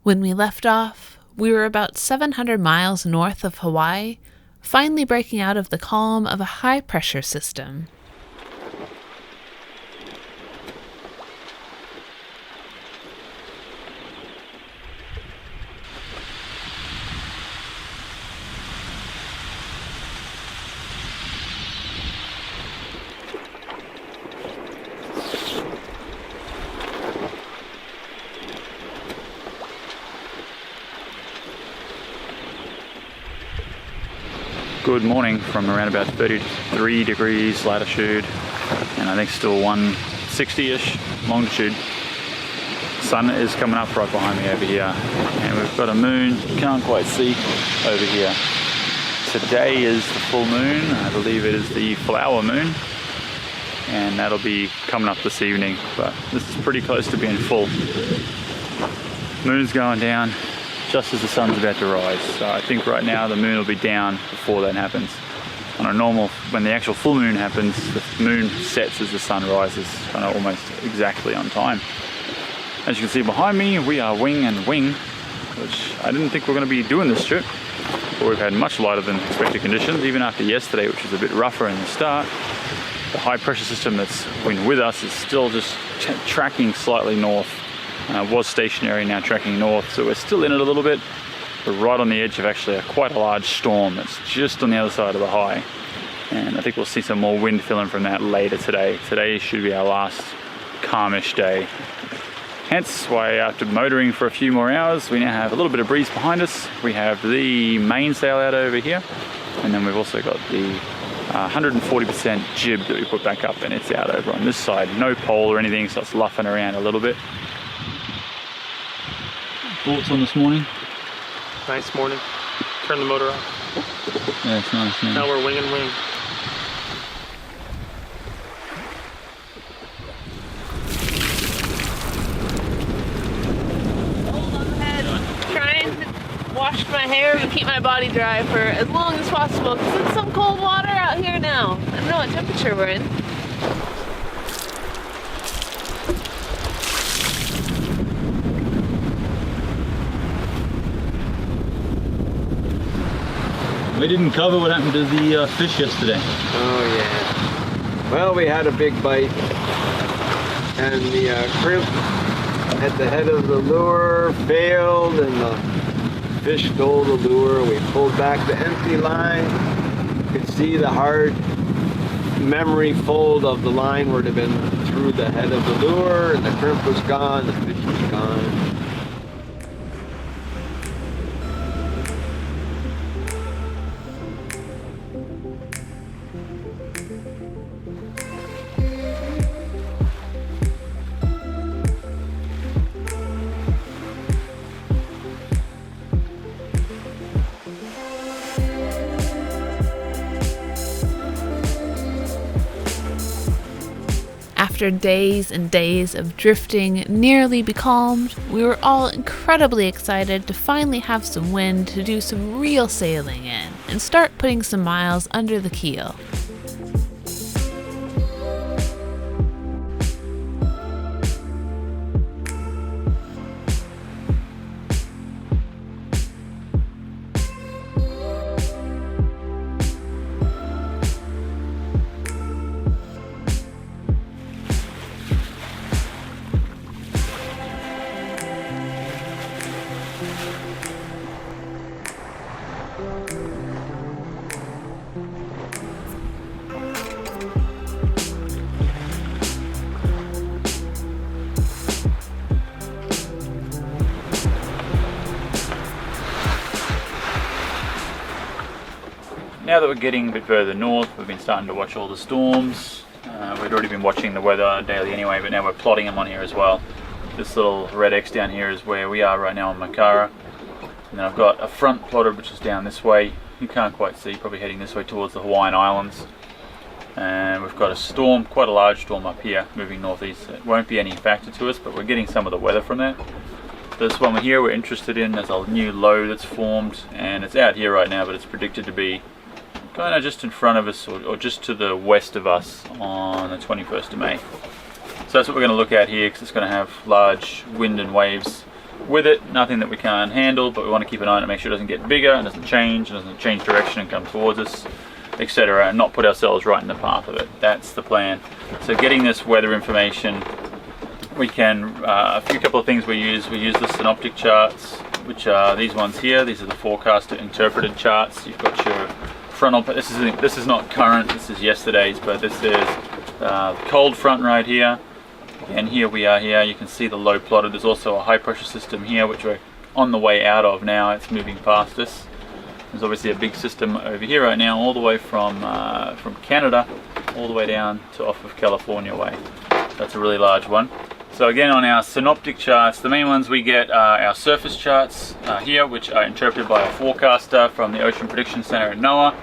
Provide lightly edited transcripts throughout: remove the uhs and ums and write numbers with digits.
When we left off, we were about 700 miles north of Hawaii, finally breaking out of the calm of a high-pressure system. Good morning from around about 33 degrees latitude and I think still 160-ish longitude. Sun is coming up right behind me over here and we've got a moon you can't quite see over here. Today is the full moon, I believe it is the flower moon, and that'll be coming up this evening, but this is pretty close to being full. Moon's going down just as the sun's about to rise. So I think right now the moon will be down before that happens. On a normal, when the actual full moon happens, the moon sets as the sun rises, kind of almost exactly on time. As you can see behind me, we are wing and wing, which I didn't think we were going to be doing this trip, but we've had much lighter than expected conditions, even after yesterday, which was a bit rougher in the start. The high pressure system that's been with us is still just tracking slightly north. Was stationary, now tracking north, so we're still in it a little bit. We're right on the edge of actually quite a large storm that's just on the other side of the high, and I think we'll see some more wind filling from that later today. Today should be our last calmish day. Hence why after motoring for a few more hours, we now have a little bit of breeze behind us. We have the mainsail out over here, and then we've also got the 140% jib that we put back up, and it's out over on this side. No pole or anything, so it's luffing around a little bit. Thoughts on this morning? Nice morning. Turn the motor off. Yeah, it's nice, man. Now we're wing and wing. Hold on ahead. Trying to wash my hair and keep my body dry for as long as possible because it's some cold water out here now. I don't know what temperature we're in. We didn't cover what happened to the fish yesterday. Oh yeah. Well, we had a big bite, and the crimp at the head of the lure failed, and the fish stole the lure. We pulled back the empty line. You could see the hard memory fold of the line would have been through the head of the lure, and the crimp was gone, the fish was gone. After days and days of drifting nearly becalmed, we were all incredibly excited to finally have some wind to do some real sailing in and start putting some miles under the keel. Now that we're getting a bit further north, we've been starting to watch all the storms. We'd already been watching the weather daily anyway, but now we're plotting them on here as well. This little red X down here is where we are right now on Makara. And then I've got a front plotted which is down this way. You can't quite see, probably heading this way towards the Hawaiian Islands. And we've got a storm, quite a large storm up here, moving northeast. It won't be any factor to us, but we're getting some of the weather from that. This one here we're interested in. There's a new low that's formed, and it's out here right now, but it's predicted to be kind of just in front of us or just to the west of us on the 21st of May. So that's what we're going to look at here, because it's going to have large wind and waves with it. Nothing that we can't handle, but we want to keep an eye on it, make sure it doesn't get bigger and doesn't change direction and come towards us, etc., and not put ourselves right in the path of it. That's the plan. So getting this weather information, we can, a couple of things we use the synoptic charts, which are these ones here. These are the forecaster interpreted charts. You've got your frontal, this is not current, this is yesterday's, but this is the cold front right here. And here we are here, you can see the low plotted. There's also a high pressure system here, which we're on the way out of now. It's moving past us. There's obviously a big system over here right now, all the way from Canada, all the way down to off of California way. That's a really large one. So again, on our synoptic charts, the main ones we get are our surface charts here, which are interpreted by a forecaster from the Ocean Prediction Center at NOAA.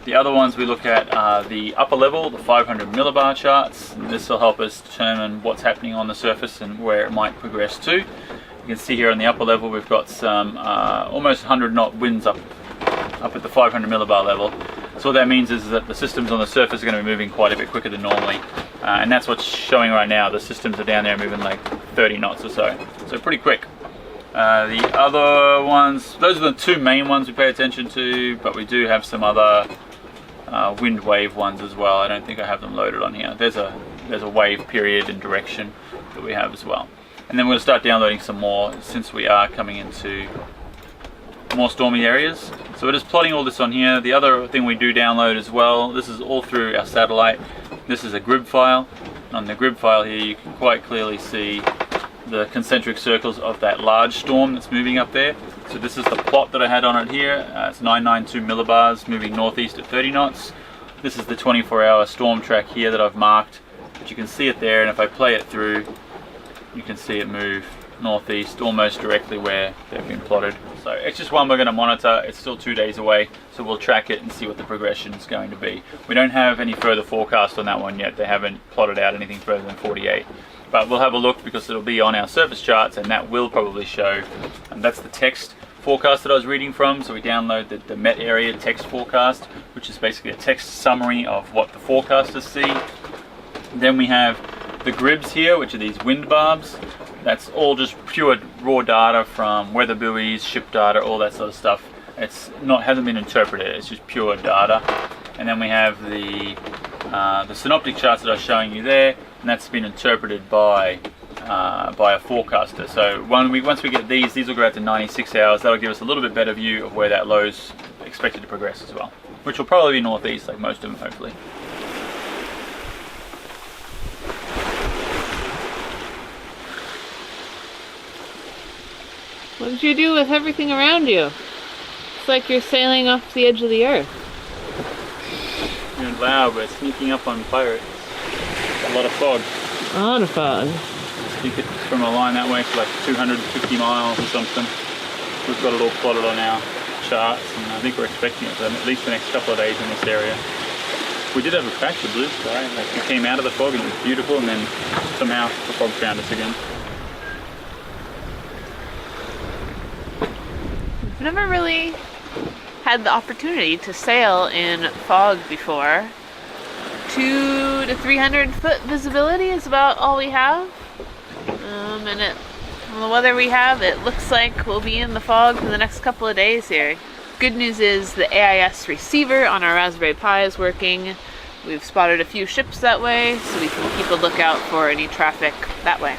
The other ones we look at are the upper level, the 500 millibar charts. And this will help us determine what's happening on the surface and where it might progress to. You can see here on the upper level we've got some almost 100 knot winds up at the 500 millibar level. So what that means is that the systems on the surface are going to be moving quite a bit quicker than normally. And that's what's showing right now. The systems are down there moving like 30 knots or so. So pretty quick. The other ones, those are the two main ones we pay attention to, but we do have some other wind wave ones as well. I don't think I have them loaded on here. There's a wave period and direction that we have as well. And then we're going to start downloading some more since we are coming into more stormy areas. So we're just plotting all this on here. The other thing we do download as well, this is all through our satellite. This is a grid file. On the grid file here you can quite clearly see the concentric circles of that large storm that's moving up there. So this is the plot that I had on it here. It's 992 millibars moving northeast at 30 knots. This is the 24-hour storm track here that I've marked. But you can see it there, and if I play it through, you can see it move northeast almost directly where they've been plotted. So it's just one we're going to monitor. It's still 2 days away, so we'll track it and see what the progression is going to be. We don't have any further forecast on that one yet. They haven't plotted out anything further than 48. But we'll have a look because it'll be on our surface charts, and that will probably show, and that's the text forecast that I was reading from. So we download the Met Area text forecast, which is basically a text summary of what the forecasters see. Then we have the GRIBs here, which are these wind barbs. That's all just pure raw data from weather buoys, ship data, all that sort of stuff. Hasn't been interpreted, it's just pure data. And then we have the synoptic charts that I was showing you there, and that's been interpreted by a forecaster. So once we get these will go out to 96 hours. That'll give us a little bit better view of where that low's expected to progress as well, which will probably be northeast, like most of them, hopefully. What did you do with everything around you? It's like you're sailing off the edge of the earth. It's loud, but sneaking up on pirates. A lot of fog. A lot of fog. I think it's from a line that way for like 250 miles or something. We've got it all plotted on our charts, and I think we're expecting it for at least the next couple of days in this area. We did have a patch of blue sky. Like we came out of the fog and it was beautiful, and then somehow the fog found us again. I've never really had the opportunity to sail in fog before. 200 to 300 foot visibility is about all we have. And from the weather we have, it looks like we'll be in the fog for the next couple of days here. Good news is the AIS receiver on our Raspberry Pi is working. We've spotted a few ships that way, so we can keep a lookout for any traffic that way.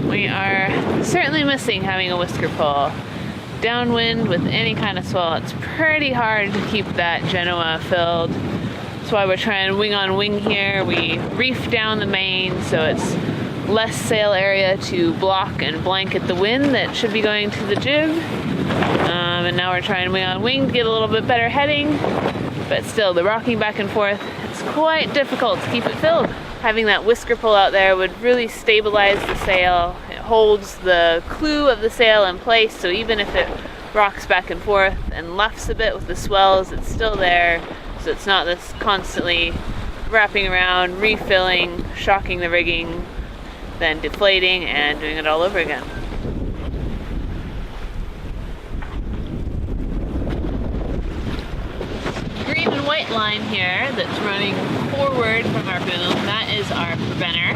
We are certainly missing having a whisker pole. Downwind with any kind of swell, it's pretty hard to keep that Genoa filled. That's why we're trying wing on wing here. We reef down the main so it's less sail area to block and blanket the wind that should be going to the jib. And now we're trying wing on wing to get a little bit better heading, but still the rocking back and forth, it's quite difficult to keep it filled. Having that whisker pull out there would really stabilize the sail. It holds the clue of the sail in place, so even if it rocks back and forth and luffs a bit with the swells, it's still there, so it's not this constantly wrapping around, refilling, shocking the rigging, then deflating and doing it all over again. Green and white line here that's running forward from our boom, that is our preventer.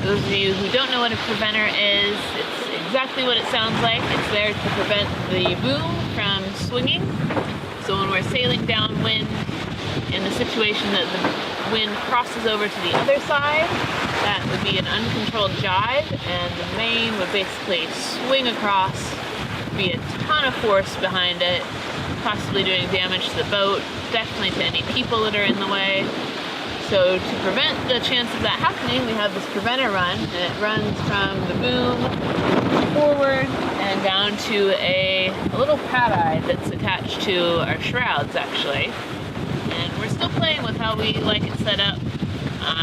those of you who don't know what a preventer is, it's exactly what it sounds like. It's there to prevent the boom from swinging. So when we're sailing downwind, in the situation that the wind crosses over to the other side, that would be an uncontrolled jibe, and the main would basically swing across, be a ton of force behind it, possibly doing damage to the boat, definitely to any people that are in the way. So to prevent the chance of that happening, we have this preventer run, and it runs from the boom forward and down to a little pad eye that's attached to our shrouds, actually. And we're still playing with how we like it set up.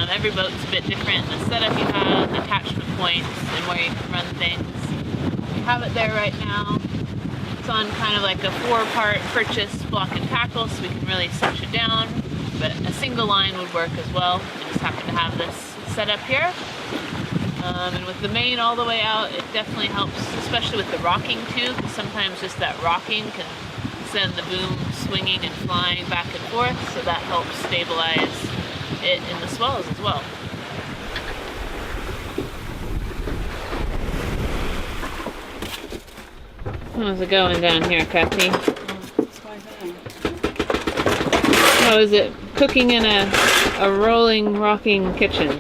Every boat's a bit different. The setup you have, attachment points, and where you can run things. We have it there right now. It's on kind of like a 4-part purchase block and tackle, so we can really cinch it down. But a single line would work as well. We just happen to have this set up here. And with the main all the way out, it definitely helps, especially with the rocking too, because sometimes just that rocking can send the boom swinging and flying back and forth, so that helps stabilize it in the swells as well. How's it going down here, Kathy? It's going down. How is it cooking in a rolling, rocking kitchen?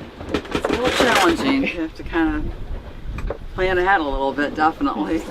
It's a little challenging. You have to kind of plan ahead a little bit, definitely.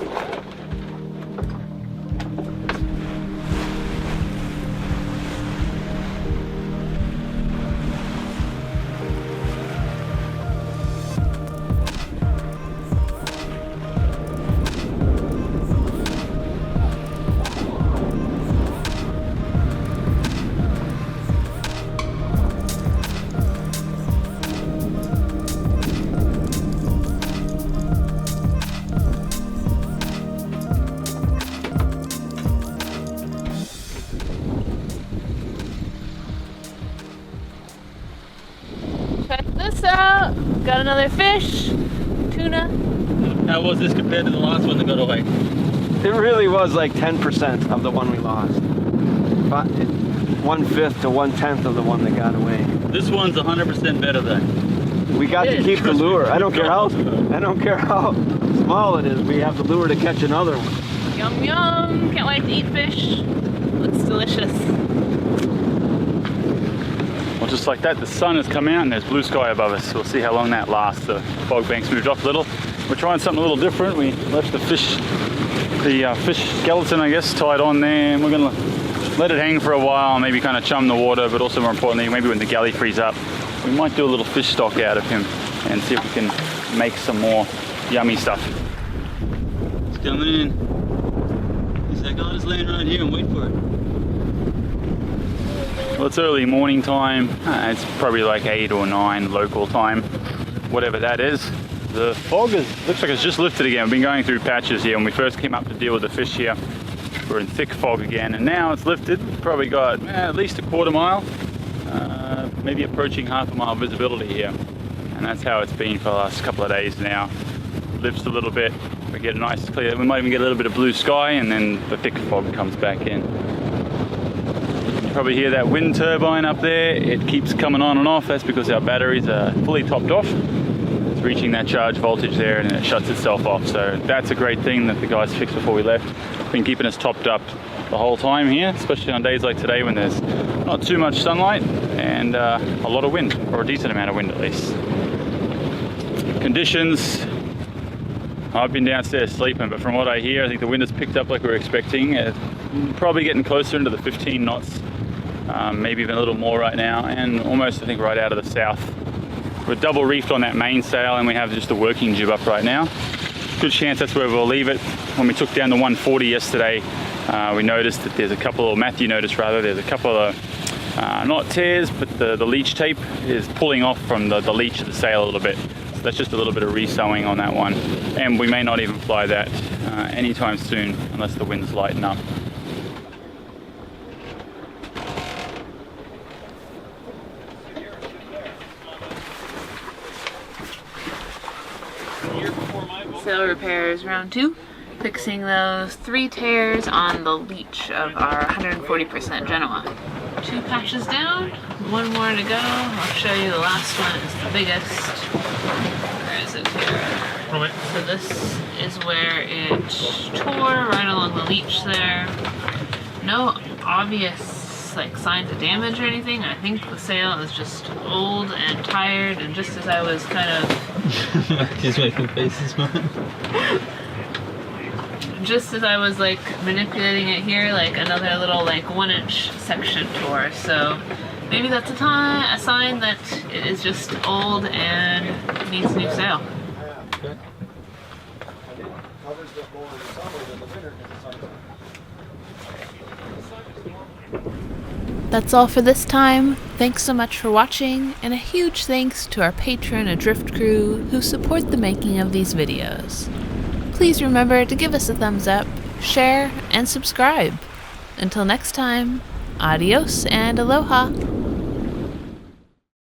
Check this out. Got another fish. Tuna. How was this compared to the last one that got away? It really was like 10% of the one we lost. But 1/5 to 1/10 of the one that got away. This one's 100% better then. We got to keep the lure. I don't care how small it is. We have the lure to catch another one. Yum yum. Can't wait to eat fish. Looks delicious. Well, just like that, the sun has come out and there's blue sky above us. We'll see how long that lasts. The fog bank's moved off a little. We're trying something a little different. We left the fish skeleton, I guess, tied on there, and we're gonna let it hang for a while, maybe kind of chum the water, but also more importantly, maybe when the galley frees up, we might do a little fish stock out of him and see if we can make some more yummy stuff. It's coming in. He's like, I'll just land right here and wait for it. Well, it's early morning time. It's probably like 8 or 9 local time, whatever that is. The fog looks like it's just lifted again. We've been going through patches here. When we first came up to deal with the fish here, we're in thick fog again, and now it's lifted. Probably got at least a quarter mile, maybe approaching half a mile visibility here. And that's how it's been for the last couple of days now. Lifts a little bit, we get a nice clear, we might even get a little bit of blue sky, and then the thick fog comes back in. You probably hear that wind turbine up there. It keeps coming on and off. That's because our batteries are fully topped off. It's reaching that charge voltage there and it shuts itself off. So that's a great thing that the guys fixed before we left. Been keeping us topped up the whole time here, especially on days like today when there's not too much sunlight and a lot of wind, or a decent amount of wind at least. Conditions, I've been downstairs sleeping, but from what I hear, I think the wind has picked up like we were expecting. Probably getting closer into the 15 knots, maybe even a little more right now, and almost I think right out of the south. We're double reefed on that mainsail, and we have just a working jib up right now. Good chance that's where we'll leave it. When we took down the 140 yesterday, we noticed that there's a couple, or Matthew noticed rather, there's a couple of not tears, but the leech tape is pulling off from the leech of the sail a little bit. So that's just a little bit of re-sewing on that one, and we may not even fly that anytime soon unless the winds lighten up. Sail repairs round 2. Fixing those 3 tears on the leech of our 140% Genoa. 2 patches down, 1 more to go. I'll show you the last one. It's the biggest. impressive here. Right. So this is where it tore right along the leech there. No obvious like signs of damage or anything. I think the sail is just old and tired, and just as I was kind of He's making faces, man. just as I was like manipulating it here, like another little like 1-inch section tore. So maybe that's a sign that it is just old and needs a new sail. That's all for this time. Thanks so much for watching, and a huge thanks to our patron Adrift crew who support the making of these videos. Please remember to give us a thumbs up, share, and subscribe. Until next time, adios and aloha!